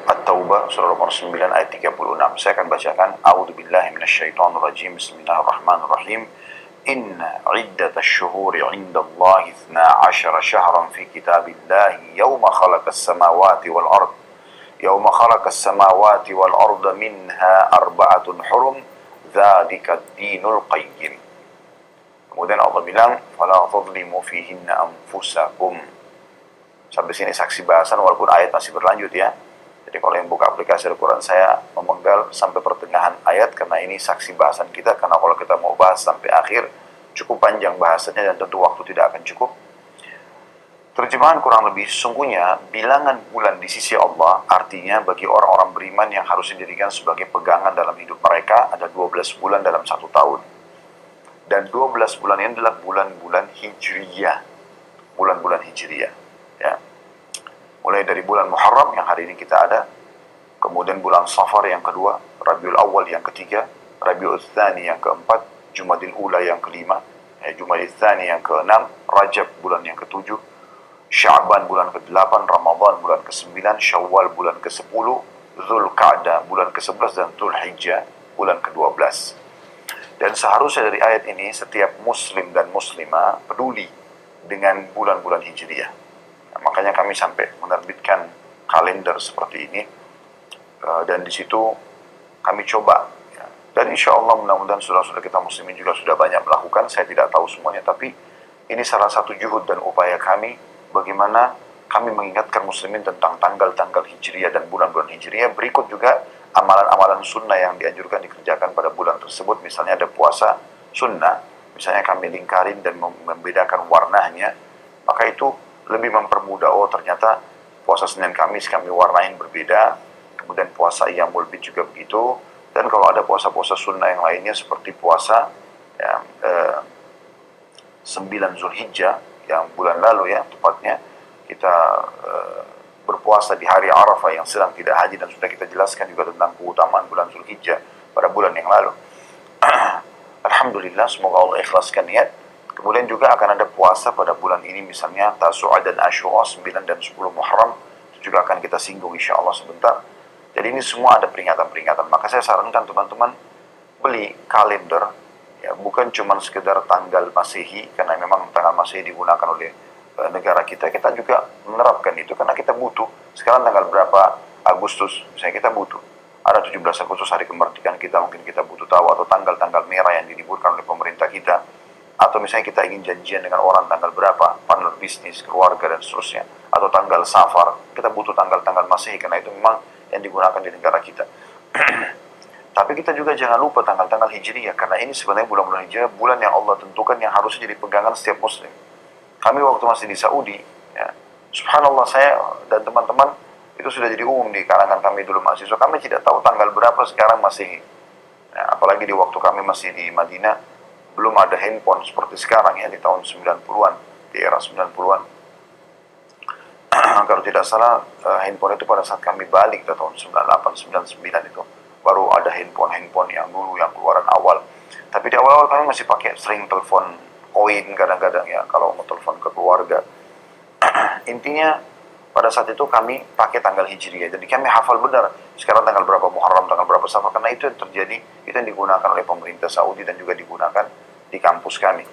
At-Taubah surah nomor 9 ayat 36. Saya akan bacakan. A'udzubillahi minasyaitonirrajim. Bismillahirrahmanirrahim. Inna iddatash syuhuri 'indallahi 12 syahran fi kitabillahi yawma khalaqas samawati wal ard. Yawma khalaqas samawati wal arda minha arba'atun hurum. Dzalika ad-dinul qayyim. Kemudian Allah bilang, "Fala tadhlimu fihinna anfusakum." Sampai sini saksi bahasan walaupun ayat masih berlanjut ya. Jadi kalau yang buka aplikasi Al-Quran, saya memenggal sampai pertengahan ayat karena ini saksi bahasan kita. Karena kalau kita mau bahas sampai akhir, cukup panjang bahasannya dan tentu waktu tidak akan cukup. Terjemahan kurang lebih, sesungguhnya bilangan bulan di sisi Allah artinya bagi orang-orang beriman yang harus dijadikan sebagai pegangan dalam hidup mereka ada 12 bulan dalam 1 tahun. Dan 12 bulan ini adalah bulan-bulan Hijriyah. Bulan-bulan Hijriyah. Ya. Mulai dari bulan Muharram yang hari ini kita ada, kemudian bulan Safar yang kedua, Rabiul Awal yang ketiga, Rabiul Tsani yang keempat, Jumadil Ula yang kelima, Jumadil Tsani yang keenam, Rajab bulan yang ketujuh, Sya'ban bulan ke-8, Ramadan bulan ke-9, Syawal bulan ke-10, Dzulqa'dah bulan ke-11 dan Dzulhijjah bulan ke-12. Dan seharusnya dari ayat ini setiap muslim dan muslimah peduli dengan bulan-bulan Hijriyah. Nah, makanya kami sampai menerbitkan kalender seperti ini, dan di situ kami coba ya. Dan insya Allah mudah-mudahan saudara-saudara kita muslimin juga sudah banyak melakukan. Saya tidak tahu semuanya, tapi ini salah satu juhud dan upaya kami bagaimana kami mengingatkan muslimin tentang tanggal-tanggal Hijriyah dan bulan-bulan Hijriyah. Berikut juga amalan-amalan sunnah yang dianjurkan dikerjakan pada bulan tersebut. Misalnya ada puasa sunnah, misalnya kami lingkarin dan membedakan warnanya, maka itu lebih mempermudah. Oh ternyata puasa Senin Kamis kami warnain berbeda, kemudian puasa Ayyamul Bid juga begitu. Dan kalau ada puasa-puasa sunnah yang lainnya seperti puasa ya, 9 Zulhijjah yang bulan lalu ya tepatnya, kita berpuasa di hari Arafah yang sedang tidak haji, dan sudah kita jelaskan juga tentang keutamaan bulan Zulhijjah pada bulan yang lalu. Alhamdulillah, semoga Allah ikhlaskan niat. Kemudian juga akan ada puasa pada bulan ini, misalnya Tasu'a dan Asyura 9 dan 10 Muharram, itu juga akan kita singgung insya Allah sebentar. Jadi ini semua ada peringatan-peringatan. Maka saya sarankan teman-teman beli kalender, ya bukan cuma sekedar tanggal Masehi, karena memang tanggal Masehi digunakan oleh negara kita. Kita juga menerapkan itu karena kita butuh. Sekarang tanggal berapa Agustus, misalnya kita butuh. Ada 17 Agustus hari kemerdekaan kita, mungkin kita butuh tahu, atau tanggal-tanggal merah yang diliburkan oleh pemerintah kita. Atau misalnya kita ingin janjian dengan orang tanggal berapa, partner bisnis, keluarga, dan seterusnya. Atau tanggal Safar, kita butuh tanggal-tanggal Masehi, karena itu memang yang digunakan di negara kita. Tapi kita juga jangan lupa tanggal-tanggal Hijriyah, karena ini sebenarnya bulan-bulan Hijriyah, bulan yang Allah tentukan yang harusnya jadi pegangan setiap muslim. Kami waktu masih di Saudi, ya, subhanallah, saya dan teman-teman itu sudah jadi umum di kalangan kami dulu mahasiswa. Kami tidak tahu tanggal berapa sekarang Masehi. Ya, apalagi di waktu kami masih di Madinah, belum ada handphone seperti sekarang ya, di tahun 90-an, di era 90-an. Kalau tidak salah, handphone itu pada saat kami balik di tahun 98, 99 itu, baru ada handphone yang dulu, yang keluaran awal. Tapi di awal-awal kami masih pakai sering telepon koin kadang-kadang ya, kalau mau telepon ke keluarga. Intinya, pada saat itu kami pakai tanggal Hijriyah. Jadi kami hafal benar, sekarang tanggal berapa Muharram, tanggal berapa Safar, karena itu yang terjadi, itu yang digunakan oleh pemerintah Saudi dan juga digunakan di kampus kami.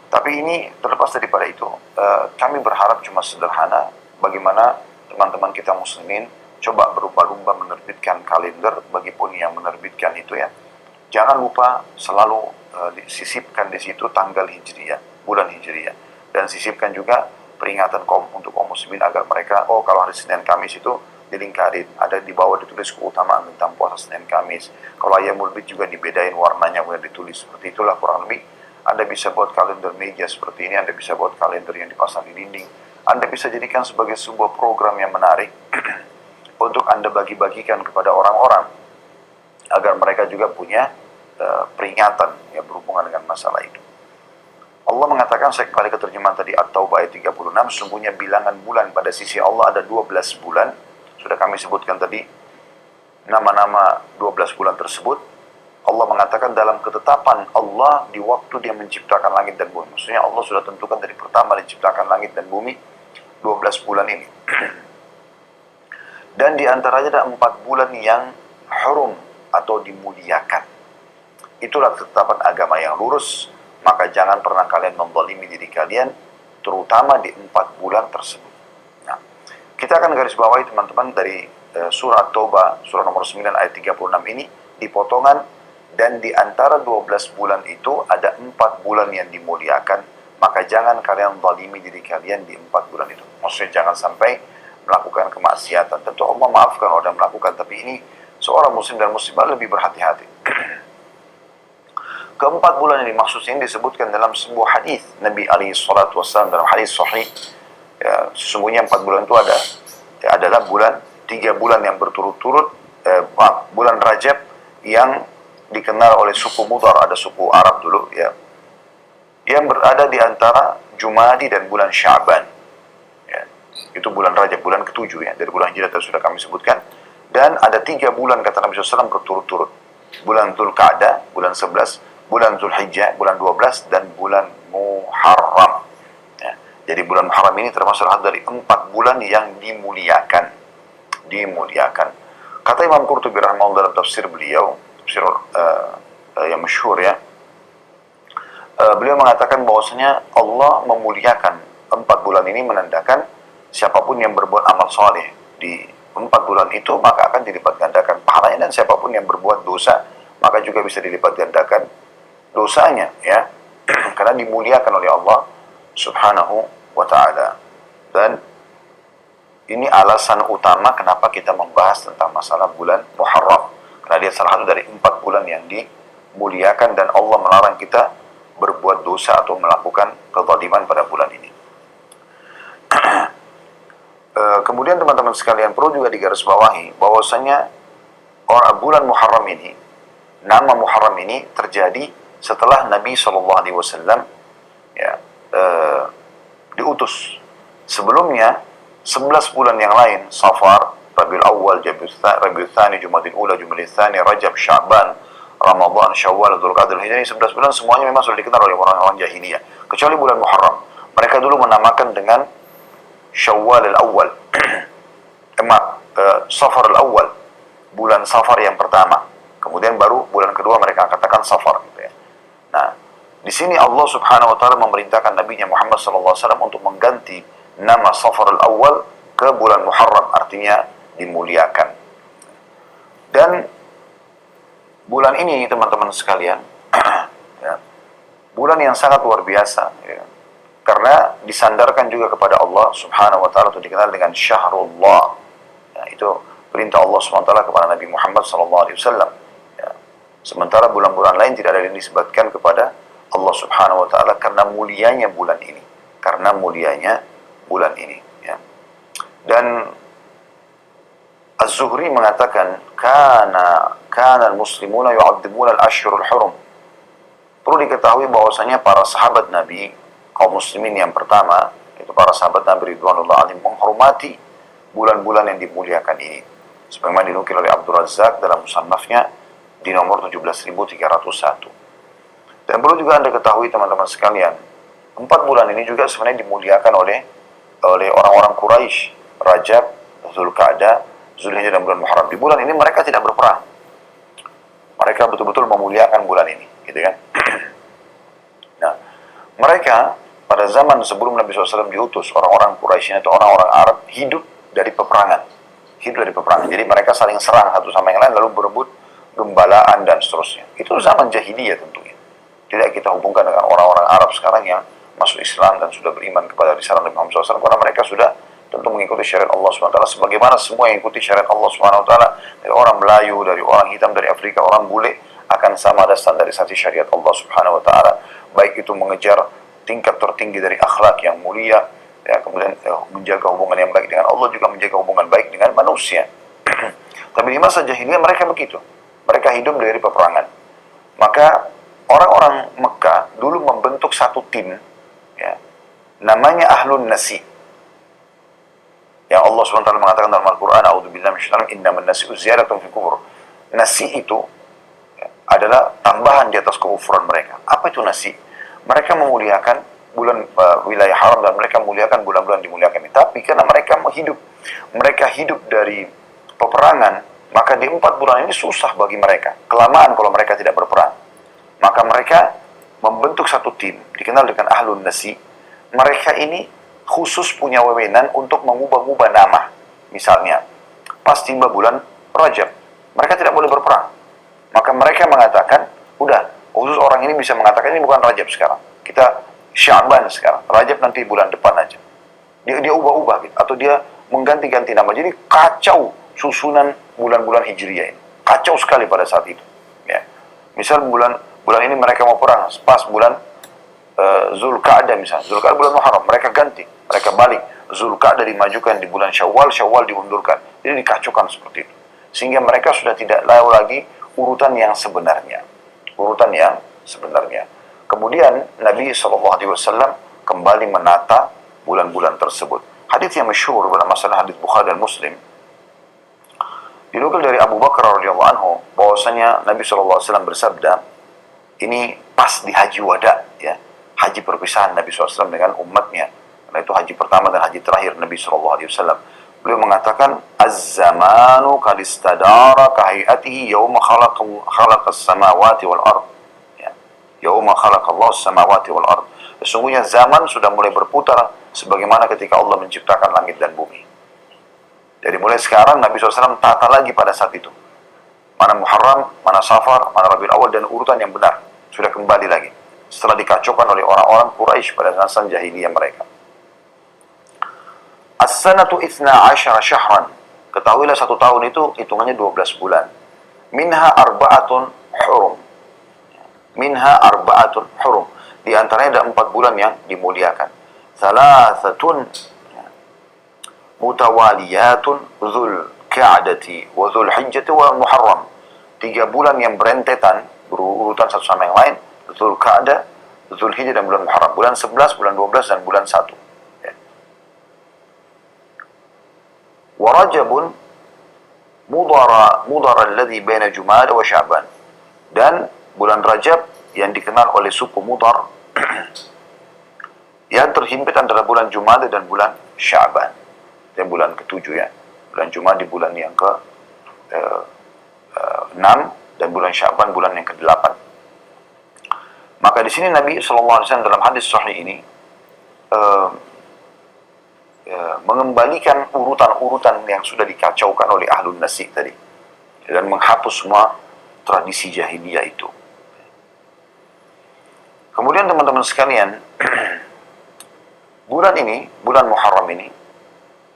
Tapi ini terlepas daripada itu, kami berharap cuma sederhana, bagaimana teman-teman kita muslimin coba berlomba-lomba menerbitkan kalender, bagipun yang menerbitkan itu ya. Jangan lupa selalu disisipkan di situ tanggal Hijriyah, bulan Hijriyah, dan sisipkan juga peringatan untuk kaum muslimin agar mereka, oh kalau hari Senin Kamis itu dilingkarin, ada di bawah ditulis keutamaan tentang puasa Senin Kamis. Kalau Ayyamul Bid juga dibedain warnanya, kemudian ditulis. Seperti itulah kurang lebih. Anda bisa buat kalender meja seperti ini, Anda bisa buat kalender yang dipasang di dinding. Anda bisa jadikan sebagai sebuah program yang menarik untuk Anda bagi-bagikan kepada orang-orang agar mereka juga punya peringatan yang berhubungan dengan masalah itu. Allah mengatakan, saya kembali ke terjemahan tadi At-Taubah ayat 36, sungguhnya bilangan bulan pada sisi Allah ada 12 bulan. Sudah kami sebutkan tadi nama-nama 12 bulan tersebut. Allah mengatakan dalam ketetapan Allah di waktu dia menciptakan langit dan bumi. Maksudnya Allah sudah tentukan dari pertama diciptakan langit dan bumi 12 bulan ini. Dan di antaranya ada 4 bulan yang hurum atau dimuliakan. Itulah ketetapan agama yang lurus, maka jangan pernah kalian menzalimi diri kalian, terutama di 4 bulan tersebut. Nah, kita akan garis bawahi teman-teman dari surah Taubah, surah nomor 9 ayat 36 ini, dipotongan, dan di antara 12 bulan itu ada 4 bulan yang dimuliakan, maka jangan kalian zalimi diri kalian di 4 bulan itu. Maksudnya jangan sampai melakukan kemaksiatan. Tentu Allah maafkan orang yang melakukan, tapi ini seorang muslim dan muslimah lebih berhati-hati. Keempat bulan yang dimaksud ini disebutkan dalam sebuah hadis Nabi alaihi salatu wassalam dalam hadis sahih. Ya, sesungguhnya 4 bulan itu adalah 3 bulan yang berturut-turut, bulan Rajab yang dikenal oleh suku Mudhar, ada suku Arab dulu ya, yang berada di antara Jumadi dan bulan Sya'ban. Ya, itu bulan Rajab, bulan ke-7 ya, dari bulan Hijrah sudah kami sebutkan. Dan ada 3 bulan kata Nabi SAW berturut-turut. Bulan Dzulqa'dah, bulan 11, bulan Dzulhijjah, bulan 12, dan bulan Muharram. Ya, jadi bulan Muharram ini termasuk dari 4 bulan yang dimuliakan. Kata Imam Qurtubi rahimahullah dalam tafsir beliau, tafsir yang masyhur ya, beliau mengatakan bahwasanya Allah memuliakan 4 bulan ini, menandakan siapapun yang berbuat amal soleh di 4 bulan itu maka akan dilipat gandakan pahalanya, dan siapapun yang berbuat dosa maka juga bisa dilipat gandakan dosanya ya, karena dimuliakan oleh Allah subhanahu wa ta'ala. Dan ini alasan utama kenapa kita membahas tentang masalah bulan Muharram, karena dia salah satu dari 4 bulan yang dimuliakan, dan Allah melarang kita berbuat dosa atau melakukan kezaliman pada bulan ini. Kemudian teman-teman sekalian perlu juga digarisbawahi bahwasanya bulan Muharram ini, nama Muharram ini terjadi setelah Nabi SAW ya, diutus. Sebelumnya 11 bulan yang lain, Safar, Rabiul Awal, Rabiul Tsani, Jumadil Ula, Jumadil Tsani, Rajab, Sya'ban, Ramadan, Syawal, Dzulqa'dah, Hijrah, 11 bulan semuanya memang sudah dikenal oleh orang-orang jahiliyah. Kecuali bulan Muharram. Mereka dulu menamakan dengan Syawal al-Awwal. Safar al-Awwal, bulan Safar yang pertama. Kemudian baru bulan kedua mereka katakan Safar gitu ya. Nah, di sini Allah Subhanahu wa taala memerintahkan Nabi Muhammad SAW untuk mengganti nama Safar al-Awwal ke bulan Muharram, artinya dimuliakan. Dan bulan ini teman-teman sekalian ya, bulan yang sangat luar biasa ya, karena disandarkan juga kepada Allah Subhanahu wa taala, atau dikenal dengan Syahrullah ya, itu perintah Allah Subhanahu wa taala kepada Nabi Muhammad SAW ya. Sementara bulan-bulan lain tidak ada yang disebutkan kepada Allah Subhanahu wa taala karena mulianya bulan ini, ya. Dan Az-Zuhri mengatakan kana al-muslimuna yu'adzimuna al-ashhurul hurum. Perlu diketahui bahwasanya para sahabat Nabi, kaum muslimin yang pertama, itu para sahabat Nabi ridwanullah alaihim, menghormati bulan-bulan yang dimuliakan ini. Sebagaimana dinukil oleh Abdul Razzaq dalam musannafnya di nomor 17.301. Dan perlu juga Anda ketahui teman-teman sekalian, 4 bulan ini juga sebenarnya dimuliakan oleh orang-orang Quraisy, Rajab, Dzulqa'dah, Dzulhijjah, dan bulan Muharram. Di bulan ini mereka tidak berperang. Mereka betul-betul memuliakan bulan ini, gitu kan? Nah, mereka pada zaman sebelum Nabi SAW diutus, orang-orang Quraisy atau orang-orang Arab hidup dari peperangan. Jadi mereka saling serang satu sama yang lain, lalu berebut gembalaan dan seterusnya. Itu zaman jahiliyah tentunya. Tidak kita hubungkan dengan orang-orang Arab sekarang yang masuk Islam dan sudah beriman kepada risalah Nabi Muhammad SAW, karena mereka sudah tentu mengikuti syariat Allah SWT, sebagaimana semua yang ikuti syariat Allah SWT, dari orang Melayu, dari orang hitam, dari Afrika, orang bule, akan sama ada standarisasi syariat Allah Subhanahu wa taala, baik itu mengejar tingkat tertinggi dari akhlak yang mulia ya, kemudian menjaga hubungan yang baik dengan Allah, juga menjaga hubungan baik dengan manusia. Tapi di masa jahiliyah mereka begitu, mereka hidup dari peperangan. Maka orang-orang Mekah dulu membentuk satu tim ya, namanya Ahlun Nasi, yang Allah SWT mengatakan dalam Al-Quran, a'udzubillahi minasyaitonir rajim, innaman nasi'u ziyadatun fil kufur. Nasi itu adalah tambahan di atas kekufuran mereka. Apa itu nasi? Mereka memuliakan bulan wilayah haram, dan mereka memuliakan bulan-bulan dimuliakan ini. Tapi karena mereka hidup dari peperangan, maka di 4 bulan ini susah bagi mereka. Kelamaan kalau mereka tidak berperang. Maka mereka membentuk satu tim, dikenal dengan Ahlun Nasi. Mereka ini khusus punya wewenang untuk mengubah-ubah nama. Misalnya, pas tiba bulan Rajab, mereka tidak boleh berperang. Maka mereka mengatakan, udah, khusus orang ini bisa mengatakan ini bukan Rajab sekarang. Kita Sya'ban sekarang. Rajab nanti bulan depan aja. Dia ubah-ubah gitu. Atau dia mengganti-ganti nama. Jadi kacau susunan bulan-bulan Hijriyah ini. Kacau sekali pada saat itu. Ya. Misal bulan ini mereka mau perang. Pas bulan Zulqa'dah misalnya. Zulqa'dah bulan Muharram. Mereka ganti. Mereka balik. Zulqa'dah dimajukan di bulan Syawal. Syawal diundurkan. Jadi dikacaukan seperti itu. Sehingga mereka sudah tidak tahu lagi urutan yang sebenarnya. Urutan yang sebenarnya. Kemudian Nabi SAW kembali menata bulan-bulan tersebut. Hadis yang masyhur dalam masalah hadis Bukhari dan Muslim. Dinukil dari Abu Bakar radhiyallahu anhu bahwasanya Nabi SAW bersabda, ini pas di haji wada, ya, haji perpisahan Nabi SAW dengan umatnya. Karena itu haji pertama dan haji terakhir Nabi SAW. Beliau mengatakan, Az-zamanu kalistadara kahiyatihi yawma khalaqas samawati wal ard. Ya. Yawma khalaqallahu samawati wal ard. Sesungguhnya zaman sudah mulai berputar sebagaimana ketika Allah menciptakan langit dan bumi. Jadi mulai sekarang Nabi SAW tata lagi pada saat itu. Mana Muharram, mana Safar, mana Rabiul Awal, dan urutan yang benar. Sudah kembali lagi. Setelah dikacaukan oleh orang-orang Quraisy pada masa jahiliyah mereka. As-sanatu 12 syahran. Ketahuilah 1 tahun itu hitungannya 12 bulan. Minha arba'atun hurum. Minha arba'atun hurum. Di antaranya ada 4 bulan yang dimuliakan. Thalathatun mutawaliyatun Dzul Qa'dati wa Dzul Hijjati wa Muharram. 3 bulan yang berentetan berurutan satu sama yang lain, Dzul Qa'dah, Dzul Hijjah dan bulan Muharram. Bulan 11, bulan 12 dan bulan 1. Ya. Wa Rajabun mudara alladhi baina Jumada wa Sya'ban. Dan bulan Rajab yang dikenal oleh suku Mudar yang terhimpit antara bulan Jumada dan bulan Sya'ban. Dan bulan ke-7 ya. Bulan Jumada di bulan yang ke-6 dan bulan Sya'ban bulan yang ke-8. Maka di sini Nabi SAW dalam hadis sahih ini mengembalikan urutan-urutan yang sudah dikacaukan oleh Ahlun Nasi tadi dan menghapus semua tradisi jahiliyah itu. Kemudian teman-teman sekalian, bulan ini, bulan Muharram ini,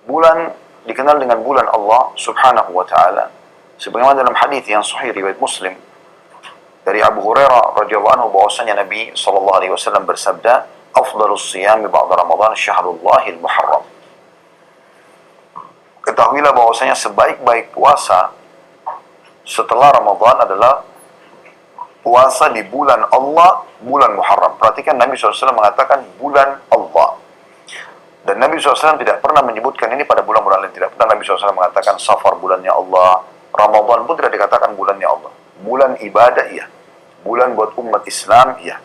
bulan dikenal dengan bulan Allah Subhanahu wa taala. Sebagaimana dalam hadis yang sahih riwayat Muslim dari Abu Hurairah radhiyallahu anhu bahwasanya Nabi sallallahu alaihi wasallam bersabda, "Afdhalus shiyami ba'da Ramadan syahrullahil Muharram." Ketahuilah bahwasanya sebaik-baik puasa setelah Ramadan adalah puasa di bulan Allah, bulan Muharram. Perhatikan Nabi SAW mengatakan bulan Allah. Dan Nabi SAW tidak pernah menyebutkan ini pada bulan-bulan lain. Tidak pernah Nabi SAW mengatakan Safar bulannya Allah. Ramadan pun tidak dikatakan bulannya Allah. Bulan ibadah, iya. Bulan buat umat Islam, iya.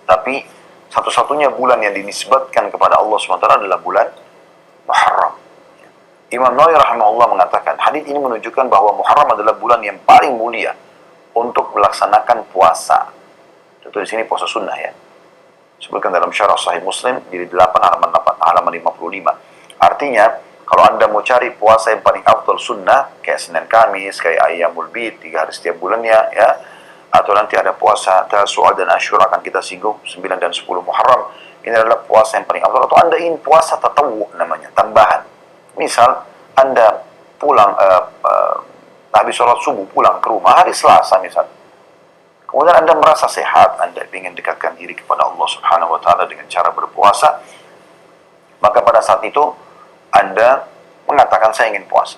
Tapi satu-satunya bulan yang dinisbatkan kepada Allah SWT adalah bulan Muharram. Imam Nawawi rahimahullah mengatakan, hadis ini menunjukkan bahwa Muharram adalah bulan yang paling mulia untuk melaksanakan puasa. Tentu di sini puasa sunnah ya. Sebutkan dalam syarah Sahih Muslim di 8 halaman 55. Artinya, kalau Anda mau cari puasa yang paling afdal sunnah, kayak Senin Kamis, kayak Ayyamul Bid, 3 hari setiap bulannya ya, atau nanti ada puasa Tasu'a dan Asyura akan kita singgung 9 dan 10 Muharram. Ini adalah puasa yang paling afdal. Atau Anda ingin puasa tatawu namanya, tambahan. Misal Anda pulang habis sholat subuh pulang ke rumah hari Selasa misal. Kemudian Anda merasa sehat, Anda ingin dekatkan diri kepada Allah Subhanahu wa taala dengan cara berpuasa, maka pada saat itu Anda mengatakan saya ingin puasa.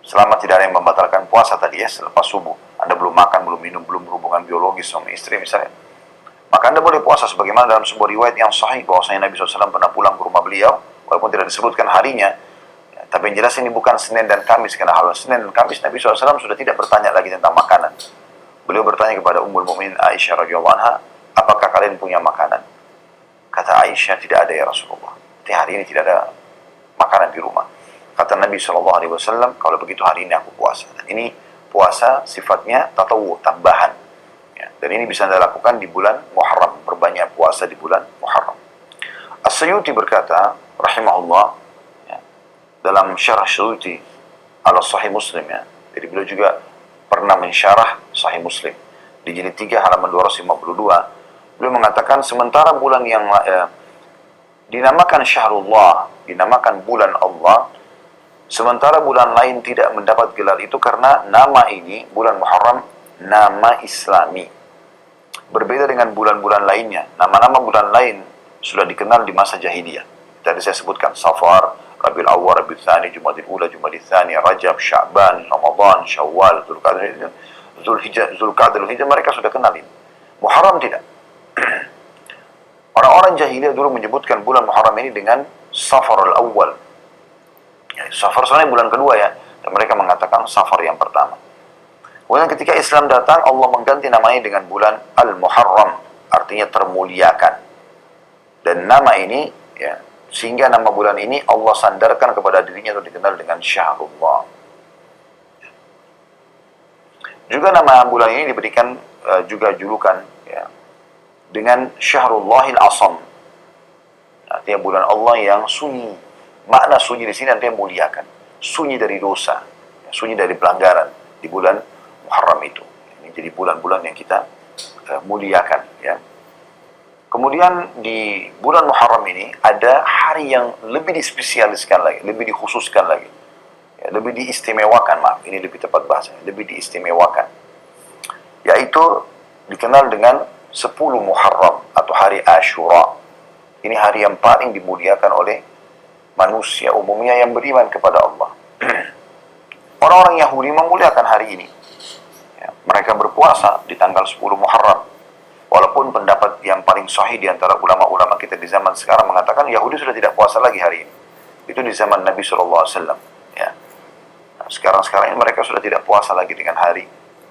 Selama tidak ada yang membatalkan puasa tadi ya, selepas subuh. Anda belum makan, belum minum, belum berhubungan biologis sama istri misalnya. Maka Anda boleh puasa sebagaimana dalam sebuah riwayat yang sahih bahwasanya Nabi SAW pernah pulang ke rumah beliau, walaupun tidak disebutkan harinya. Tapi yang jelas ini bukan Senin dan Kamis, karena kalau Senin dan Kamis Nabi SAW sudah tidak bertanya lagi tentang makanan. Beliau bertanya kepada Ummul Mukminin Aisyah radhiyallahu anha, apakah kalian punya makanan? Kata Aisyah, tidak ada ya Rasulullah. Di hari ini tidak ada makanan di rumah. Kata Nabi SAW, kalau begitu hari ini aku puasa. Dan ini puasa sifatnya tatawu, tambahan. Ya, dan ini bisa Anda lakukan di bulan Muharram, berbanyak puasa di bulan Muharram. As-Suyuti berkata, rahimahullah, ya, dalam syarah Suyuti ala Sahih Muslim, ya, jadi beliau juga pernah mensyarah Sahih Muslim. Di jilid 3 halaman 252, beliau mengatakan sementara bulan yang dinamakan Syahrullah, dinamakan bulan Allah, sementara bulan lain tidak mendapat gelar itu karena nama ini, bulan Muharram, nama Islami. Berbeda dengan bulan-bulan lainnya. Nama-nama bulan lain sudah dikenal di masa jahiliyah. Tadi saya sebutkan Safar, Rabiul Awwal, Rabiul Tsani, Jumadil Ula, Jumadil Tsani, Rajab, Sya'ban, Ramadan, Syawal, Dzulqa'dah, Dzulhijjah, mereka sudah kenalin. Muharram tidak. Orang-orang jahiliyah dulu menyebutkan bulan Muharram ini dengan Safarul Awwal. Ya, Safar sebenarnya bulan kedua, ya, dan mereka mengatakan Safar yang pertama. Kemudian ketika Islam datang, Allah mengganti namanya dengan bulan Al-Muharram, artinya termuliakan. Dan nama ini, ya, sehingga nama bulan ini Allah sandarkan kepada dirinya atau dikenal dengan Syahrullah. Juga nama bulan ini diberikan juga julukan, ya, dengan Syahrullahil Asam, artinya bulan Allah yang sunyi. Makna sunyi di sini artinya muliakan, sunyi dari dosa, sunyi dari pelanggaran di bulan Muharram itu. Ini jadi bulan-bulan yang kita muliakan, ya. Kemudian di bulan Muharram ini ada hari yang lebih dispesialiskan lagi, lebih dikhususkan lagi, ya, lebih diistimewakan, maaf, ini lebih tepat bahasanya, lebih diistimewakan, yaitu dikenal dengan 10 Muharram atau hari Ashura. Ini hari yang paling dimuliakan oleh manusia umumnya yang beriman kepada Allah. Orang-orang Yahudi memuliakan hari ini, ya, mereka berpuasa di tanggal 10 Muharram. Walaupun pendapat yang paling sahih di antara ulama-ulama kita di zaman sekarang mengatakan Yahudi sudah tidak puasa lagi hari ini. Itu di zaman Nabi SAW, ya. Nah, sekarang ini mereka sudah tidak puasa lagi dengan hari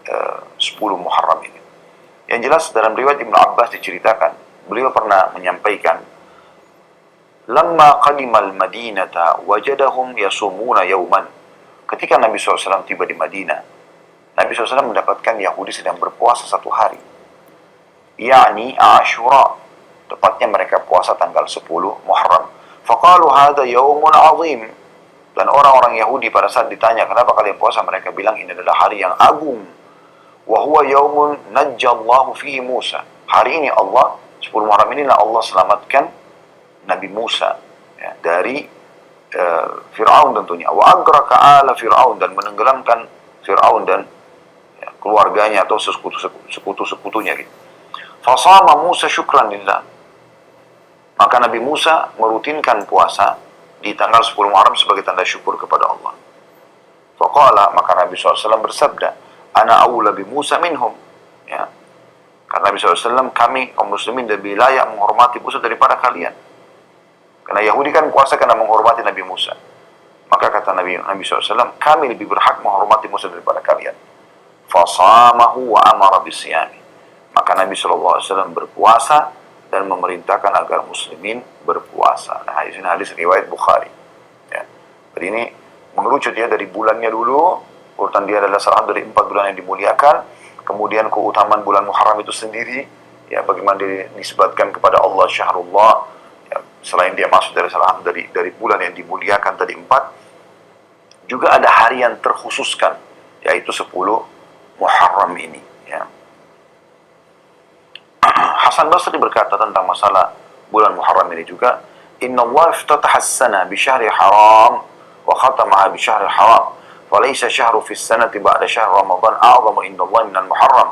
10 Muharram ini. Yang jelas dalam riwayat Ibnu Abbas diceritakan, beliau pernah menyampaikan, Lamma qadimal Madinata wajadahum yasumuna yauman. Ketika Nabi SAW tiba di Madinah, Nabi SAW mendapatkan Yahudi sedang berpuasa satu hari, yakni Ashura, tepatnya mereka puasa tanggal 10 Muharram. Faqalu hadha yaumun azim. Dan orang-orang Yahudi pada saat ditanya kenapa kalian puasa, mereka bilang ini adalah hari yang agung. Wa huwa yaumun najjallahu fihi Musa. Hari ini Allah, 10 Muharram inilah Allah selamatkan Nabi Musa, ya, dari Fir'aun tentunya. Wa agraka ala Fir'aun, dan menenggelamkan Fir'aun dan, ya, keluarganya atau sekutu-sekutunya gitu. Fasama Musa syukran lillah. Maka Nabi Musa merutinkan puasa di tanggal 10 Muharram sebagai tanda syukur kepada Allah. Faqala, maka Nabi SAW bersabda, Ana awla bi Musa minhum, ya. Karena Nabi SAW, kami kaum muslimin lebih layak menghormati Musa daripada kalian. Karena Yahudi kan puasa karena menghormati Nabi Musa. Maka kata Nabi SAW, kami lebih berhak menghormati Musa daripada kalian. Fasamahu wa amara bisiyami. Maka Nabi SAW berpuasa dan memerintahkan agar muslimin berpuasa. Nah, hadis ini hadis riwayat Bukhari, ya. Jadi ini mengerucut, ya, dari bulannya dulu. Urutan dia adalah salah dari 4 bulan yang dimuliakan. Kemudian keutamaan bulan Muharram itu sendiri, ya, bagaimana dinisbatkan kepada Allah Syahrullah, ya, selain dia masuk dari bulan yang dimuliakan tadi 4, juga ada hari yang terkhususkan, yaitu 10 Muharram ini, ya. Hasan Basri berkata tentang masalah bulan Muharram ini juga, Inna Allah iftataha as-sana bi syahri haram wa khatamaha bi syahri haram, falaysa syahru fi as-sanati ba'da syahr Ramadan a'zamu inda Allah min al-Muharram,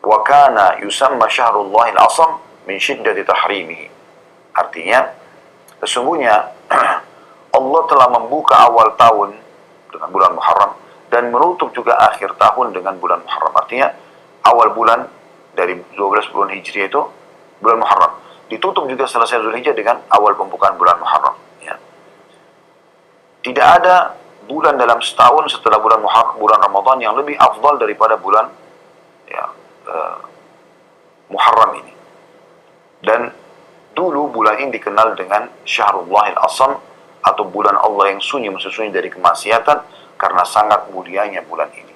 wa kana yusamma syahrullahi al-asam min syiddati tahrimihi. Artinya, sesungguhnya Allah telah membuka awal tahun dengan bulan Muharram dan menutup juga akhir tahun dengan bulan Muharram. Artinya, awal bulan dari 12 bulan Hijriah itu bulan Muharram. Ditutup juga selesai Dzulhijjah dengan awal pembukaan bulan Muharram, ya. Tidak ada bulan dalam setahun setelah bulan Ramadan yang lebih afdal daripada bulan, ya, Muharram ini. Dan dulu bulan ini dikenal dengan Syahrullahil Asam atau bulan Allah yang sunyi, maksud sunyi dari kemaksiatan, karena sangat mulianya bulan ini.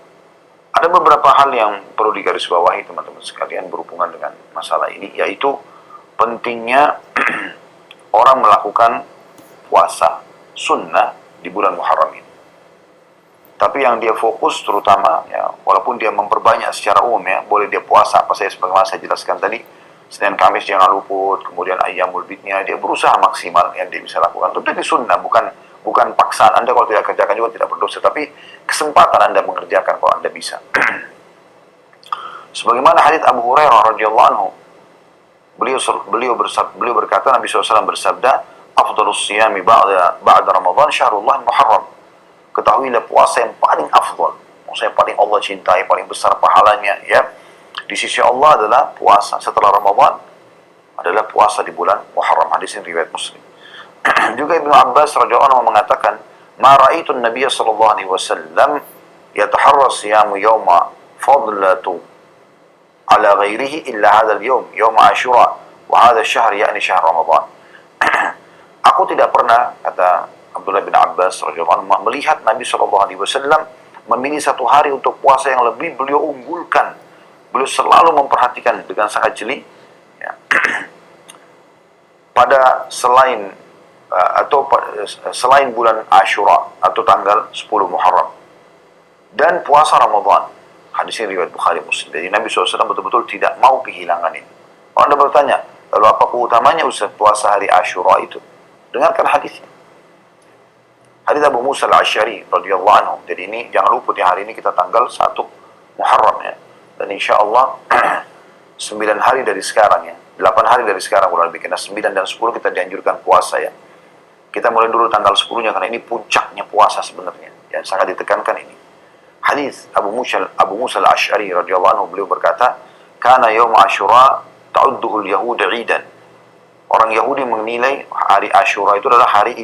Ada beberapa hal yang perlu digarisbawahi teman-teman sekalian berhubungan dengan masalah ini, yaitu pentingnya orang melakukan puasa sunnah di bulan Muharram ini. Tapi yang dia fokus terutama, ya, walaupun dia memperbanyak secara umum, ya, boleh dia puasa apa saja sebagaimana saya jelaskan tadi, Senin Kamis jangan luput, kemudian Ayyamul Bidnya dia berusaha maksimal yang dia bisa lakukan. Tentu itu sunnah, bukan paksaan. Anda kalau tidak kerjakan juga tidak berdosa, tapi kesempatan Anda mengerjakan kalau Anda bisa. Sebagaimana hadits Abu Hurairah radhiyallahu anhu, beliau berkata, Nabi SAW bersabda, afdalus siyami ba'da Ramadan syahrullah Muharram. Ketahuilah puasa yang paling afdal, puasa yang paling Allah cintai, paling besar pahalanya, ya, di sisi Allah adalah puasa setelah Ramadan, adalah puasa di bulan Muharram. Hadis ini riwayat Muslim. Juga Ibnu Abbas radhiyallahu anhu mengatakan, ma ra'aitu an-nabiy sallallahu alaihi wasallam yataharra siyamu yawma fadlatu ala ghairihi illa hadha al-yawm, yawm Ashura, wa hadha ash-shahr ya'ni syahr Ramadan. Aku tidak pernah, kata Abdullah bin Abbas radhiyallahu anhu, melihat Nabi sallallahu alaihi wasallam memilih satu hari untuk puasa yang lebih beliau unggulkan. Beliau selalu memperhatikan dengan sangat jeli, ya, pada selain bulan Ashura atau tanggal 10 Muharram dan puasa Ramadan. Hadis ini riwayat Bukhari Muslim. Jadi Nabi SAW betul-betul tidak mau kehilangan ini. Kalau Anda bertanya, lalu apa keutamanya Ustaz puasa hari Ashura itu? Dengarkan hadisnya. Hadis Abu Musa al-Asy'ari radhiyallahu anhu. Jadi ini jangan luput ya, hari ini kita tanggal 1 Muharram, ya. Dan insya Allah 9 hari dari sekarang, ya, 8 hari dari sekarang kurang lebih, karena 9 dan 10 kita dianjurkan puasa, ya. Kita mulai dulu tanggal 10-nya karena ini puncaknya puasa sebenarnya, yang sangat ditekankan ini. Hadis Abu Musa al-Asy'ari radhiyallahu anhu, beliau berkata, "Kana yaum Asyura ta'udduhu al-yahud 'idan." Orang Yahudi menilai hari Asyura itu adalah hari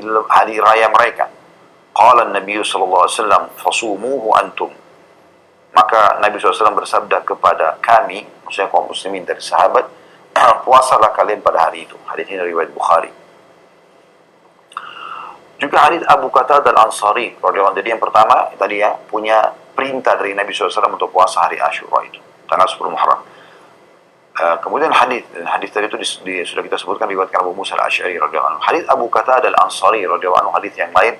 raya mereka. Qala an-nabiy sallallahu alaihi wasallam, "Fasumuhu antum." Maka Nabi SAW bersabda kepada kami, maksudnya kaum muslimin dari sahabat, puasalah kalian pada hari itu. Hadis ini riwayat Bukhari. Juga hadis Abu Qatadah al-Ansari radhiyallahu anhu. Jadi yang pertama tadi, ya, punya perintah dari Nabi SAW untuk puasa hari Asyura itu, tanggal 10 Muharram. Kemudian hadis tadi itu sudah kita sebutkan riwayat Abu Musa al-Asy'ari radhiyallahu anhu. Hadis Abu Qatadah al-Ansari radhiyallahu anhu, hadis yang lain,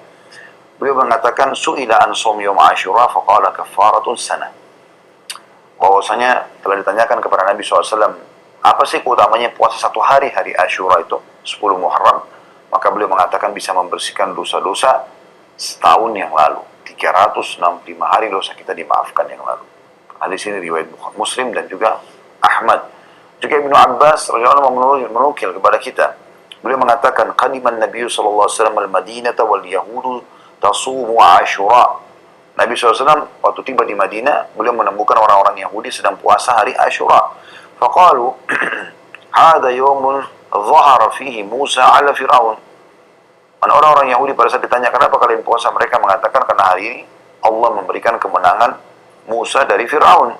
beliau mengatakan, su'ila an shaum yaum Asyura faqala kaffaratun sanah. Bahwasanya telah ditanyakan kepada Nabi SAW, apa sih keutamanya puasa satu hari Asyura itu, 10 Muharram? Maka beliau mengatakan bisa membersihkan dosa-dosa setahun yang lalu. 365 hari dosa kita dimaafkan yang lalu. Hadis ini riwayat Muslim dan juga Ahmad. Juga Ibnu Abbas radhiyallahu anhu menukil kepada kita. Beliau mengatakan, qadiman Nabi sallallahu alaihi wasallam al-Madinata wal yahudu tasumu Asyura. Nabi SAW waktu tiba di Madinah, beliau menemukan orang-orang Yahudi sedang puasa hari Asyura. Faqalu, hadha yawmun dhahara fihi Musa ala Fir'aun. Orang-orang Yahudi pada saat ditanya, kenapa kalian puasa? Mereka mengatakan, karena hari ini Allah memberikan kemenangan Musa dari Fir'aun.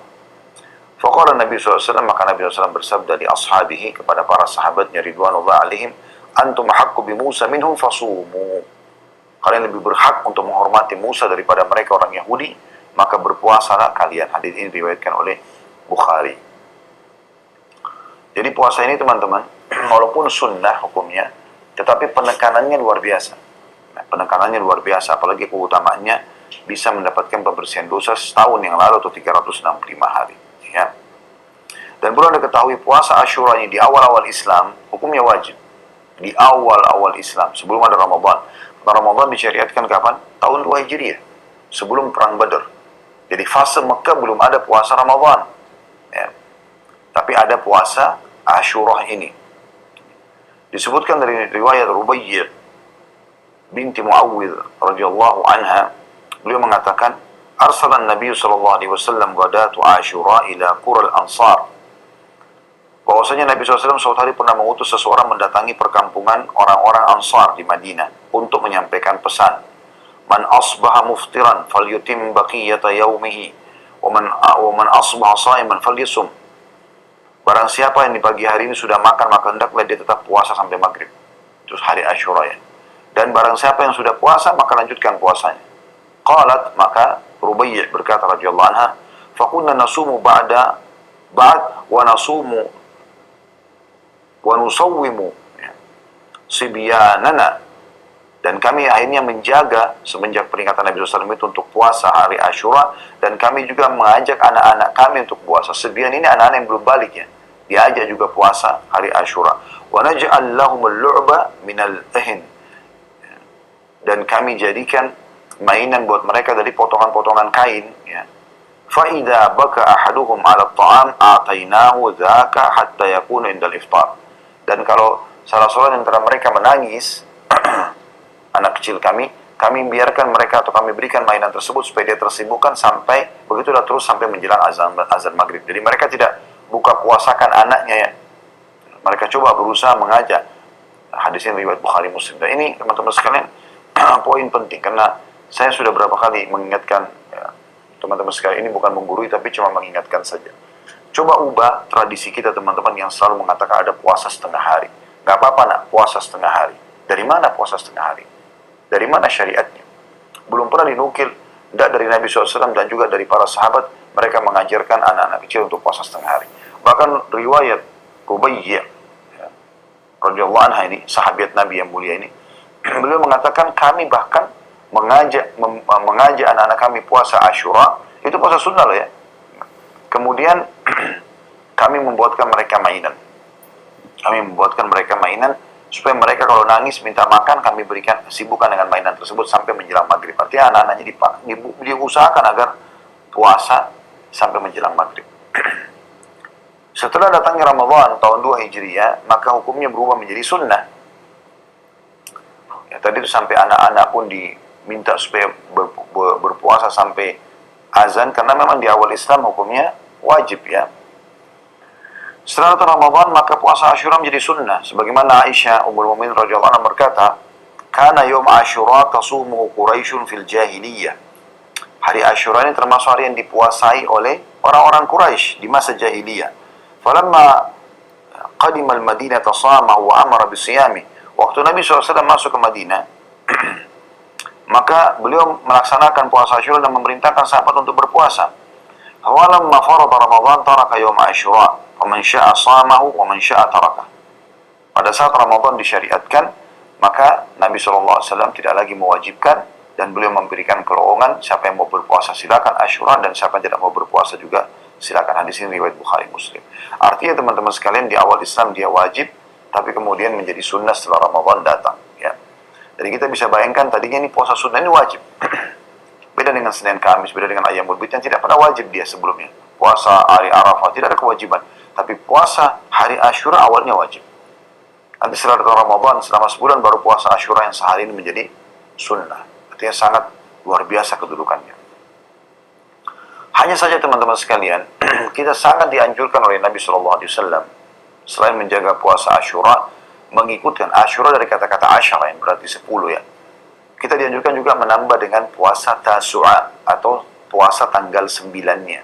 Faqala Nabi SAW, maka Nabi SAW bersabda di ashabihi, kepada para sahabatnya ridwanullah alaihim, antum haqqu bi Musa minhum fasumu. Kalian lebih berhak untuk menghormati Musa daripada mereka orang Yahudi, maka berpuasalah kalian. Hadis ini diriwayatkan oleh Bukhari. Jadi puasa ini teman-teman, walaupun sunnah hukumnya, tetapi penekanannya luar biasa. Nah, penekanannya luar biasa, apalagi keutamaannya bisa mendapatkan pembersihan dosa setahun yang lalu atau 365 hari. Ya. Dan perlu Anda ketahui, puasa Asyura ini di awal-awal Islam, hukumnya wajib. Di awal-awal Islam, sebelum ada Ramadan. Ramadan disyariatkan kapan? Tahun 2 Hijriah, sebelum Perang Badar. Jadi fase Mekah belum ada puasa Ramadan, ya. Tapi ada puasa Asyura ini. Disebutkan dari riwayat Rubaiyah binti Muawwidh radhiyallahu anha, beliau mengatakan, arsalan Nabi sallallahu alaihi wasallam ghadatu Asyura ila qura al-Ansar. Bahwasanya Nabi SAW suatu hari pernah mengutus seseorang mendatangi perkampungan orang-orang Ansar di Madinah untuk menyampaikan pesan. Man asbaha muftiran falyutim baqiyata yaumihi wa man asbaha shaiman falyasum. Barang siapa yang di pagi hari ini sudah makan, maka hendaklah dia tetap puasa sampai maghrib. Terus hari Asyura, ya. Dan barang siapa yang sudah puasa, maka lanjutkan puasanya. Qalat, maka Rubai' berkata radhiyallahu anha, "Fakunna nasumu ba'd wa nasumu wa nusawwimu sibyanana." Dan kami akhirnya menjaga semenjak peringatan Nabi SAW itu untuk puasa hari Ashura, dan kami juga mengajak anak-anak kami untuk puasa. Sibyan ini anak-anak yang belum balik ya, diajak juga puasa hari Ashura. Wa naj'al lahumul lu'ba minal ahin, dan kami jadikan mainan buat mereka dari potongan-potongan kain ya. Fa idza baka ahaduhum 'ala at-ta'am a'tainahu dzaka hatta yakuna indal iftar. Dan kalau salah seorang antara mereka menangis, anak kecil kami biarkan mereka atau kami berikan mainan tersebut supaya dia tersibukkan sampai begitulah terus sampai menjelang azan maghrib. Jadi mereka tidak buka puasakan anaknya ya. Mereka coba berusaha mengajak. Hadis ini riwayat Bukhari Muslim. Dan ini teman-teman sekalian poin penting, karena saya sudah berapa kali mengingatkan ya, teman-teman sekalian, ini bukan menggurui tapi cuma mengingatkan saja. Coba ubah tradisi kita teman-teman yang selalu mengatakan ada puasa setengah hari. Gak apa-apa nak puasa setengah hari. Dari mana puasa setengah hari? Dari mana syariatnya? Belum pernah dinukil, tidak dari Nabi SAW dan juga dari para sahabat, mereka mengajarkan anak-anak kecil untuk puasa setengah hari. Bahkan riwayat Rubai' ya, radhiyallahu anha ini, sahabat Nabi yang mulia ini, beliau mengatakan kami bahkan mengajak anak-anak kami puasa Ashura, itu puasa sunnah loh ya. Kemudian kami membuatkan mereka mainan. Supaya mereka kalau nangis minta makan, kami berikan sibukan dengan mainan tersebut sampai menjelang maghrib. Artinya anak-anaknya diusahakan agar puasa sampai menjelang maghrib. Setelah datangnya Ramadan tahun 2 Hijriah, maka hukumnya berubah menjadi sunnah. Ya, tadi itu sampai anak-anak pun diminta supaya berpuasa sampai azan, karena memang di awal Islam hukumnya wajib ya. Setelah datang Ramadan, maka puasa Ashura menjadi sunnah. Sebagaimana Aisyah Ummul Mukminin radhiyallahu anha berkata, "Kana yawm Ashura tasumuhu Quraisyun fil jahiliyah." Hari Ashura ini termasuk hari yang dipuasai oleh orang-orang Quraisy di masa jahiliyah. Falamma qadima al-Madinah tasamahu wa amara bisiyami. Waktu Nabi SAW masuk ke Madinah, maka beliau melaksanakan puasa Ashura dan memerintahkan sahabat untuk berpuasa. Falamma farada Ramadan taraka yawm Ashura. وَمَنْ شَاءَ صَامَهُ وَمَنْ شَاءَ تَرَكَهُ. Pada saat Ramadan disyariatkan, maka Nabi SAW tidak lagi mewajibkan, dan beliau memberikan kelowongan, siapa yang mau berpuasa silakan Ashura, dan siapa yang tidak mau berpuasa juga silakan. Hadis ini riwayat Bukhari Muslim. Artinya teman-teman sekalian, di awal Islam dia wajib, tapi kemudian menjadi sunnah setelah Ramadan datang ya. Jadi kita bisa bayangkan tadinya ini puasa sunnah ini wajib. Beda dengan Senin Kamis, beda dengan Ayyamul Bid yang tidak pernah wajib dia sebelumnya. Puasa hari Arafah tidak ada kewajiban. Tapi puasa hari Ashura awalnya wajib. Nanti setelah datang Ramadan, selama sebulan baru puasa Ashura yang sehari ini menjadi sunnah. Artinya sangat luar biasa kedudukannya. Hanya saja teman-teman sekalian, kita sangat dianjurkan oleh Nabi SAW, selain menjaga puasa Ashura, mengikutkan Ashura dari kata-kata Ashara yang berarti 10 ya. Kita dianjurkan juga menambah dengan puasa Tasu'a atau puasa tanggal 9-nya.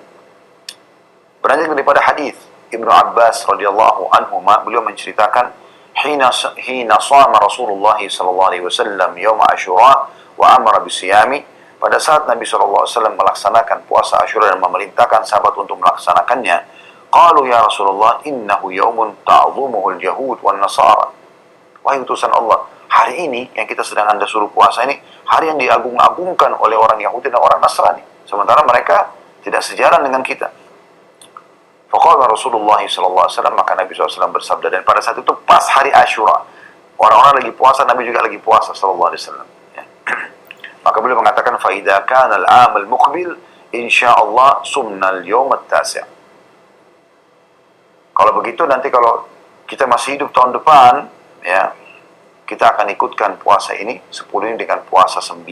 Beranjak daripada hadis Ibnu Abbas radhiyallahu anhuma, beliau menceritakan hina shama Rasulullah sallallahu alaihi wasallam yaum Asyura wa amara bisiyami, pada saat Nabi sallallahu alaihi wasallam melaksanakan puasa Asyura dan memerintahkan sahabat untuk melaksanakannya, qalu ya Rasulullah innahu yaumun ta'dhumuhu al-yahud wan nasara. Wahai utusan Allah, hari ini yang kita sedang Anda suruh puasa ini hari yang diagung-agungkan oleh orang Yahudi dan orang Nasrani, sementara mereka tidak sejalan dengan kita. Faqala Rasulullah SAW, maka Nabi SAW bersabda, dan pada saat itu pas hari Ashura, orang-orang lagi puasa, Nabi juga lagi puasa SAW ya. Maka beliau mengatakan, فَإِذَا كَانَ الْعَامَ الْمُقْبِلِ إِنْشَاءَ sumnal yawm at-tasi'. Kalau begitu nanti kalau kita masih hidup tahun depan ya, kita akan ikutkan puasa ini 10 ini dengan puasa 9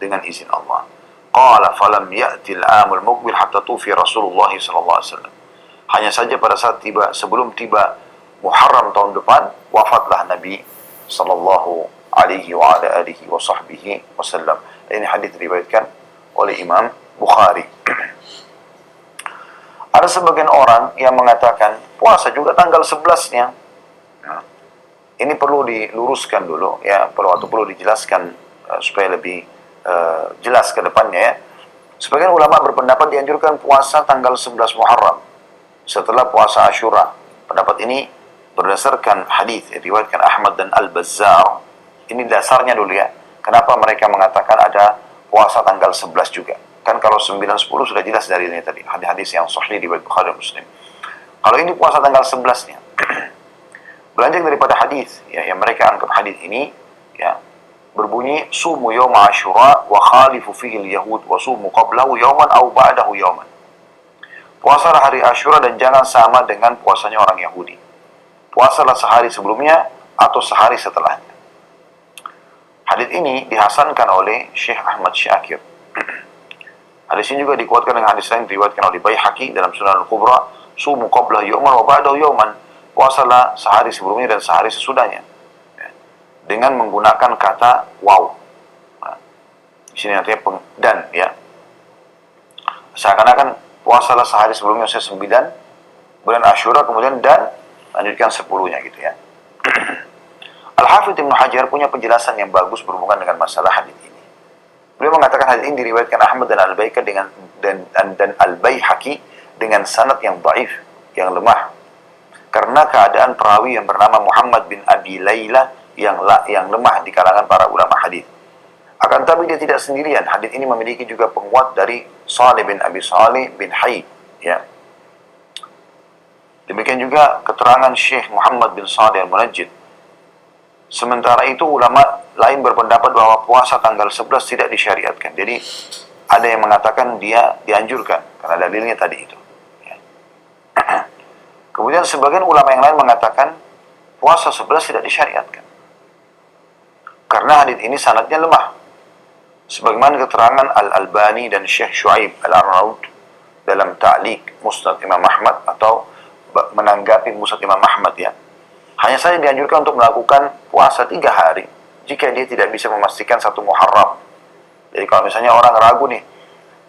dengan izin Allah. Qala falam ya'ti al-'amul muqbil hatta tufi Rasulullah sallallahu alaihi wasallam. Hanya saja pada saat sebelum tiba Muharram tahun depan, wafatlah Nabi sallallahu alaihi wa ala alihi wa sahbihi wasallam. Ini hadis diriwayatkan oleh Imam Bukhari. Ada sebagian orang yang mengatakan puasa juga tanggal 11-nya. Ini perlu diluruskan dulu ya, perlu dijelaskan supaya lebih jelas ke depannya ya. Sebagian ulama berpendapat dianjurkan puasa tanggal 11 Muharram setelah puasa Asyura. Pendapat ini berdasarkan hadis yang diriwayatkan Ahmad dan Al-Bazzar. Ini dasarnya dulu ya. Kenapa mereka mengatakan ada puasa tanggal 11 juga? Kan kalau 9 10 sudah jelas dari ini tadi, hadis-hadis yang sahih di Bukhari dan Muslim. Kalau ini puasa tanggal 11-nya. Belanjang daripada hadis ya, yang mereka anggap hadis ini ya berbunyi sumu yawma Asyura wa khalifu fihi al-yahud wa sumu qablahu yawman aw ba'dahu yawman. Puasalah hari Asyura dan jangan sama dengan puasanya orang Yahudi. Puasalah sehari sebelumnya atau sehari setelahnya. Hadis ini dihasankan oleh Syekh Ahmad Syakir. Hadis ini juga dikuatkan dengan hadis lain diriwayatkan oleh Baihaqi dalam Sunan Al-Kubra, sumu qablahu yawman wa ba'dahu yawman. Puasalah sehari sebelumnya dan sehari sesudahnya. Dengan menggunakan kata waw. Nah, di sini nantinya dan ya. Seakan-akan puasalah sehari sebelumnya 9 bulan Asyura kemudian dan lanjutkan 10-nya gitu ya. Al-Hafidz Ibnu Hajar punya penjelasan yang bagus berhubungan dengan masalah hadis ini. Beliau mengatakan hadis ini diriwayatkan Ahmad dan Al-Baihaqi dan Al-Baihaqi dengan sanad yang dhaif, yang lemah. Karena keadaan perawi yang bernama Muhammad bin Abi Layla yang lemah di kalangan para ulama hadis. Akan tapi dia tidak sendirian. Hadis ini memiliki juga penguat dari Salih bin Abi Salih bin Hayy ya. Demikian juga keterangan Syekh Muhammad bin Salih Al-Munajjid. Sementara itu ulama lain berpendapat bahwa puasa tanggal 11 tidak disyariatkan. Jadi ada yang mengatakan dia dianjurkan karena dalilnya tadi itu ya. Kemudian sebagian ulama yang lain mengatakan puasa 11 tidak disyariatkan karena hadis ini sanadnya lemah. Sebagaimana keterangan Al-Albani dan Syekh Syuaib Al-Arnaud dalam Ta'liq Musnad Imam Ahmad atau menanggapi Musnad Imam Ahmad ya. Hanya saja dianjurkan untuk melakukan puasa 3 hari jika dia tidak bisa memastikan 1 Muharram. Jadi kalau misalnya orang ragu nih,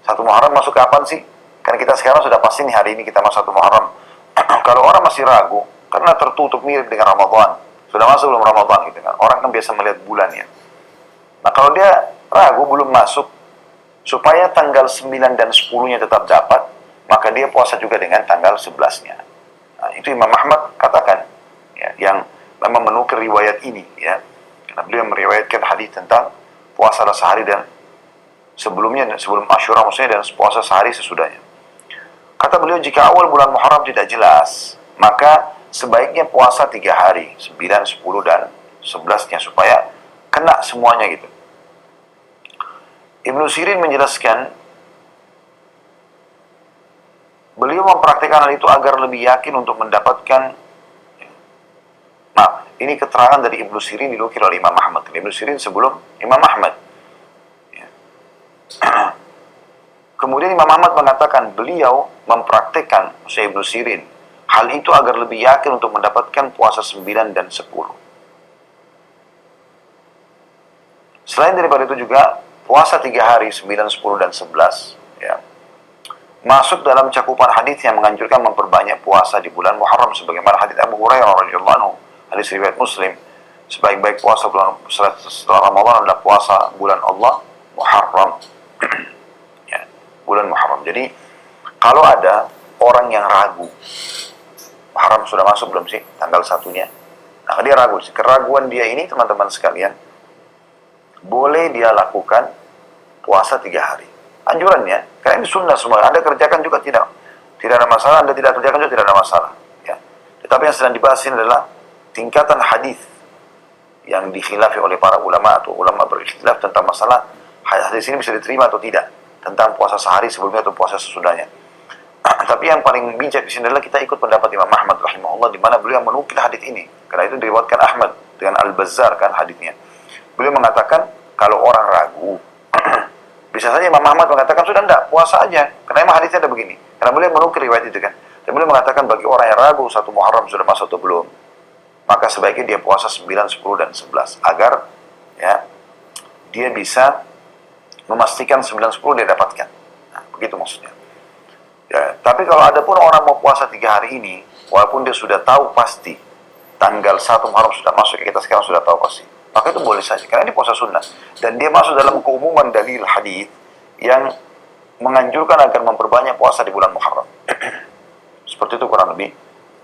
1 Muharram masuk kapan sih? Kan kita sekarang sudah pasti nih hari ini kita masuk 1 Muharram. Kalau orang masih ragu karena tertutup mirip dengan Ramadan, sudah masuk belum Ramadan gitu kan. Orang kan biasa melihat bulan ya. Nah kalau dia ragu belum masuk, supaya tanggal 9 dan 10-nya tetap dapat, maka dia puasa juga dengan tanggal 11-nya. Nah, itu Imam Ahmad katakan, ya, yang memang menukir riwayat ini, ya. Karena beliau meriwayatkan hadis tentang puasa sehari dan sebelumnya, sebelum Asyura maksudnya, dan puasa sehari sesudahnya. Kata beliau, jika awal bulan Muharram tidak jelas, maka sebaiknya puasa 3 hari, 9, 10, dan 11-nya, supaya kena semuanya gitu. Ibnu Sirin menjelaskan, beliau mempraktikkan hal itu agar lebih yakin untuk mendapatkan. Nah, ini keterangan dari Ibnu Sirin dinukil oleh Imam Ahmad. Ibnu Sirin sebelum Imam Ahmad. Kemudian Imam Ahmad mengatakan beliau mempraktikkan, Syekh Ibnu Sirin, hal itu agar lebih yakin untuk mendapatkan puasa 9 dan 10. Selain daripada itu juga, puasa 3 hari, 9, 10, dan 11, ya, masuk dalam cakupan hadis yang menganjurkan memperbanyak puasa di bulan Muharram, sebagaimana hadis Abu Hurairah radhiyallahu anhu, hadis riwayat Muslim, sebaik-baik puasa bulan setelah Ramadan adalah puasa bulan Allah Muharram. Ya, bulan Muharram. Jadi kalau ada orang yang ragu, Muharram sudah masuk belum sih tanggal 1-nya? Nah, dia ragu. Keraguan dia ini, teman-teman sekalian, boleh dia lakukan puasa 3 hari. Anjurannya, karena ini sunnah semua. Anda kerjakan juga tidak ada masalah. Anda tidak kerjakan juga tidak ada masalah. Ya. Tetapi yang sedang dibahas ini adalah tingkatan hadis yang dikhilafi oleh para ulama atau ulama berikhtilaf tentang masalah hadis ini bisa diterima atau tidak, tentang puasa sehari sebelumnya atau puasa sesudahnya. Tapi yang paling bijak di sini adalah kita ikut pendapat Imam Ahmad rahimahullah, di mana beliau menukil hadis ini. Karena itu diriwayatkan Ahmad dengan Al-Bazzar kan hadisnya. Beliau mengatakan kalau orang ragu, bisa saja Imam Ahmad mengatakan sudah enggak, puasa aja. Karena emang hadisnya ada begini. Karena beliau menukil riwayat itu kan. Dan beliau mengatakan bagi orang yang ragu 1 Muharram sudah masuk atau belum, maka sebaiknya dia puasa 9, 10, dan 11. Agar ya dia bisa memastikan 9, 10 dia dapatkan. Nah, begitu maksudnya. Ya, tapi kalau ada pun orang mau puasa 3 hari ini, walaupun dia sudah tahu pasti tanggal 1 Muharram sudah masuk, kita sekarang sudah tahu pasti, maka itu boleh saja, karena ini puasa sunnah. Dan dia masuk dalam keumuman dalil hadis yang menganjurkan agar memperbanyak puasa di bulan Muharram. Seperti itu kurang lebih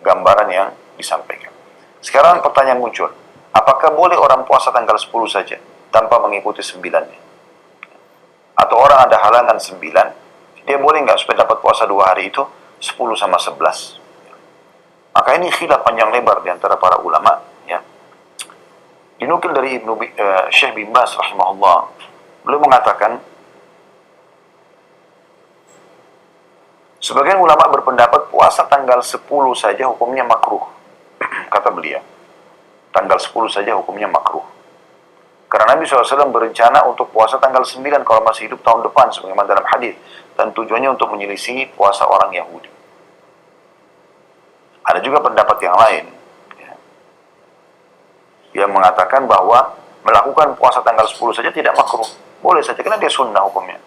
gambaran yang disampaikan. Sekarang pertanyaan muncul, apakah boleh orang puasa tanggal 10 saja tanpa mengikuti 9-nya? Atau orang ada halangan 9, dia boleh nggak supaya dapat puasa 2 hari itu 10 sama 11? Maka ini khilaf panjang lebar di antara para ulama, ya. Dinukil dari Syekh bin Baz rahimahullah, beliau mengatakan, sebagian ulama berpendapat puasa tanggal 10 saja hukumnya makruh. Kata beliau, tanggal 10 saja hukumnya makruh. Karena Nabi SAW berencana untuk puasa tanggal 9 kalau masih hidup tahun depan, sebagaimana dalam hadis, dan tujuannya untuk menyelisihi puasa orang Yahudi. Ada juga pendapat yang lain, ya, yang mengatakan bahwa melakukan puasa tanggal 10 saja tidak makruh, boleh saja, karena dia sunnah hukumnya.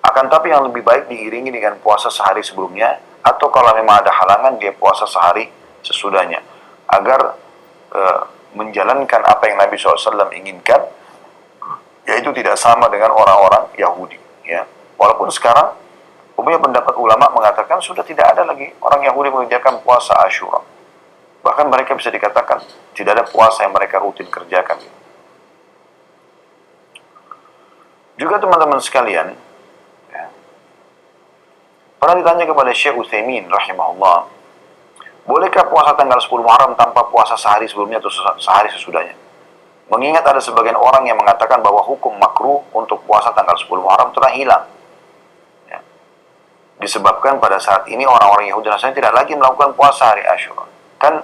Akan tapi yang lebih baik diiringi dengan puasa sehari sebelumnya, atau kalau memang ada halangan dia puasa sehari sesudahnya, agar menjalankan apa yang Nabi SAW inginkan, yaitu tidak sama dengan orang-orang Yahudi, ya. Walaupun sekarang umumnya pendapat ulama mengatakan sudah tidak ada lagi orang Yahudi mengerjakan puasa Asyura. Bahkan mereka bisa dikatakan tidak ada puasa yang mereka rutin kerjakan. Juga teman-teman sekalian, ya, pernah ditanya kepada Syekh Utsaimin rahimahullah, bolehkah puasa tanggal 10 Muharram tanpa puasa sehari sebelumnya atau sehari sesudahnya? Mengingat ada sebagian orang yang mengatakan bahwa hukum makruh untuk puasa tanggal 10 Muharram telah hilang, ya. Disebabkan pada saat ini orang-orang Yahudi dan Nasrani tidak lagi melakukan puasa hari Asyura. Kan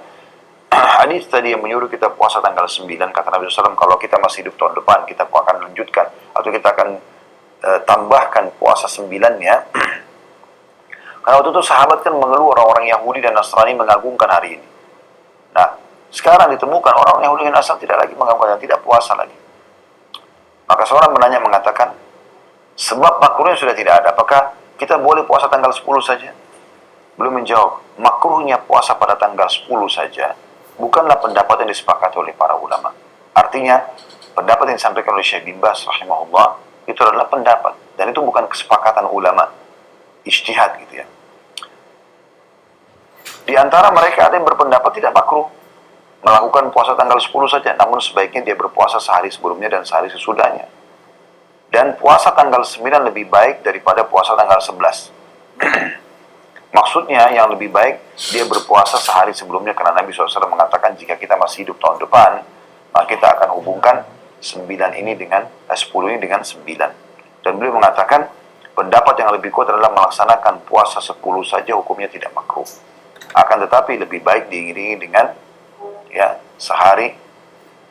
hadis tadi yang menyuruh kita puasa tanggal 9, kata Nabi SAW, kalau kita masih hidup tahun depan, kita akan lanjutkan, atau kita akan tambahkan puasa 9-nya. Karena waktu itu sahabat kan mengeluh orang-orang Yahudi dan Nasrani mengagungkan hari ini. Nah, sekarang ditemukan orang Yahudi dan Nasrani tidak lagi mengagungkan, tidak puasa lagi. Maka seorang menanya mengatakan, sebab makruhnya sudah tidak ada, apakah kita boleh puasa tanggal 10 saja? Belum menjawab, makruhnya puasa pada tanggal 10 saja bukanlah pendapat yang disepakati oleh para ulama. Artinya, pendapat yang disampaikan oleh Syekh bin Baz rahimahullah itu adalah pendapat, dan itu bukan kesepakatan ulama, ijtihad gitu ya. Di antara mereka ada yang berpendapat tidak makruh melakukan puasa tanggal 10 saja, namun sebaiknya dia berpuasa sehari sebelumnya dan sehari sesudahnya. Dan puasa tanggal 9 lebih baik daripada puasa tanggal 11. Maksudnya yang lebih baik dia berpuasa sehari sebelumnya, karena Nabi SAW mengatakan jika kita masih hidup tahun depan, maka kita akan hubungkan 9 ini dengan 10 ini dengan 9. Dan beliau mengatakan pendapat yang lebih kuat adalah melaksanakan puasa 10 saja hukumnya tidak makruh. Akan tetapi lebih baik diiringi dengan, ya, sehari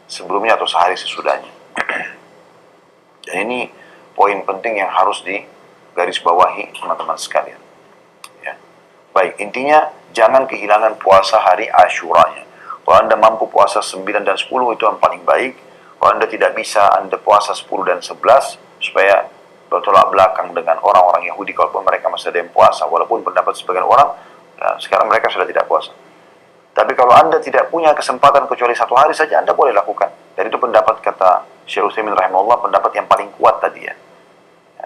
sebelumnya atau sehari sesudahnya. Dan ini poin penting yang harus digarisbawahi teman-teman sekalian. Ya. Baik, intinya jangan kehilangan puasa hari Asyuranya. Kalau Anda mampu puasa 9 dan 10 itu yang paling baik. Kalau Anda tidak bisa, Anda puasa 10 dan 11 supaya bertolak belakang dengan orang-orang Yahudi kalaupun mereka masih ada yang puasa. Walaupun pendapat sebagian orang, ya, sekarang mereka sudah tidak puasa. Tapi kalau Anda tidak punya kesempatan kecuali satu hari saja, Anda boleh lakukan. Dan itu pendapat kata Syekh Utsaimin rahimahullah, pendapat yang paling kuat tadi ya.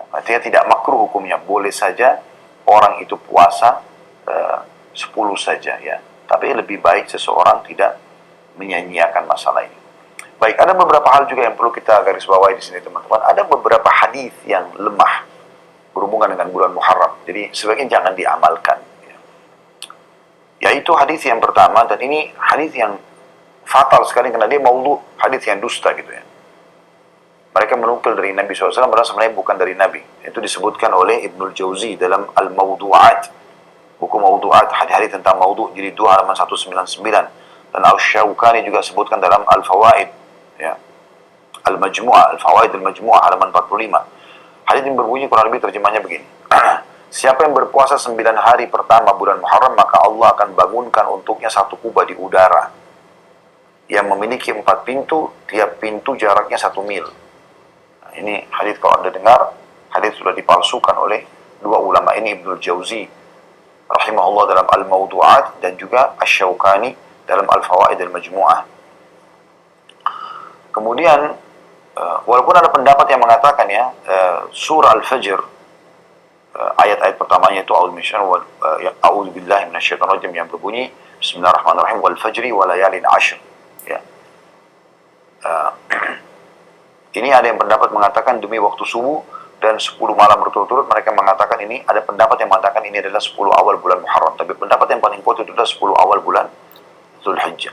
Artinya tidak makruh hukumnya, boleh saja orang itu puasa 10 saja ya. Tapi lebih baik seseorang tidak menyanyiakan masalah ini. Baik, ada beberapa hal juga yang perlu kita garis bawahi di sini teman-teman. Ada beberapa hadis yang lemah berhubungan dengan bulan Muharram. Jadi sebaiknya jangan diamalkan. Yaitu hadis yang pertama, dan ini hadis yang fatal sekali karena dia maudhu, hadis yang dusta gitu ya. Mereka menukil dari Nabi SAW, padahal sebenarnya bukan dari Nabi. Itu disebutkan oleh Ibnul Jauzi dalam Al-Mawdu'at, buku Mawdu'at, hadis-hadis tentang maudhu, jilid 2 halaman 199. Dan Asy-Syaukani juga sebutkan dalam Al-Fawaid, ya, Al-Majmu'ah, Al-Fawaid Al-Majmu'ah halaman 45. Hadis yang berbunyi kurang lebih terjemahnya begini. Siapa yang berpuasa 9 hari pertama bulan Muharram, maka Allah akan bangunkan untuknya satu kubah di udara yang memiliki 4 pintu, tiap pintu jaraknya 1 mil. Nah, ini hadis kalau Anda dengar, hadis sudah dipalsukan oleh dua ulama ini, Ibnul Jauzi rahimahullah dalam Al-Mawdu'at dan juga Asy-Syaukani dalam Al-Fawaid Al-Majmu'ah. Kemudian walaupun ada pendapat yang mengatakan ya, surah Al-Fajr, ayat-ayat pertamanya itu a'udzubillahi minasyaitonirrajim yang berbunyi Bismillahirrahmanirrahim wal fajri wa layalin ashr. Ya. Ini ada yang pendapat mengatakan demi waktu subuh dan 10 malam berturut-turut. Mereka mengatakan ini, ada pendapat yang mengatakan ini adalah 10 awal bulan Muharram. Tapi pendapat yang paling kuat itu adalah 10 awal bulan Zulhijjah.